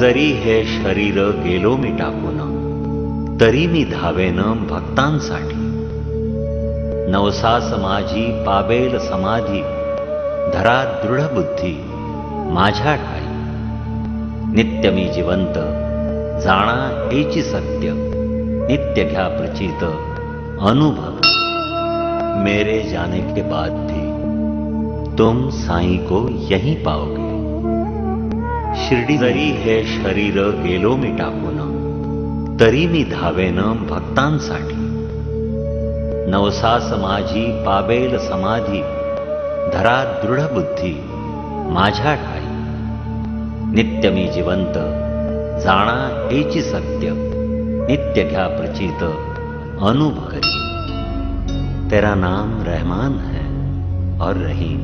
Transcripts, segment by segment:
जरी हे शरीर गेलो मी टाकून, तरी मी धावेन भक्तांसाठी. नवसास माझी पावेल समाधी, धरा दृढ बुद्धी माझ्या ठाई. नित्य मी जिवंत जाणा एची सत्य, नित्य घ्या प्रचित अनुभव. मेरे जाने के बाद भी तुम साईं को यहीं पाओगे. शिर्डी जरी हे शरीर गेलो मी टाकून, तरी मी धावेन भक्तांसाठी. नवसास माझी पावेल समाधी, धरा दृढ बुद्धी माझ्या ठाई. नित्य मी जिवंत जाणा एची सत्य, नित्य घ्या प्रचित अनुभव करी. तेरा नाम रहमान है और रहीम.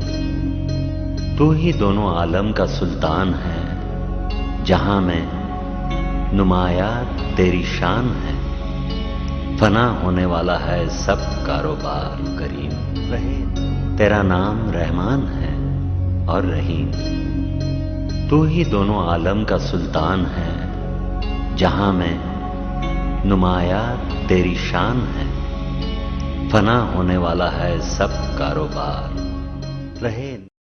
तू ही दोनों आलम का सुल्तान है. जहां में नुमाया तेरी शान है. फना होने वाला है सब कारोबार करीम. तेरा नाम रहमान है और रहीम. तू ही दोनों आलम का सुल्तान है. जहां में नुमाया तेरी शान है. फना होने वाला है सब कारोबार. रहे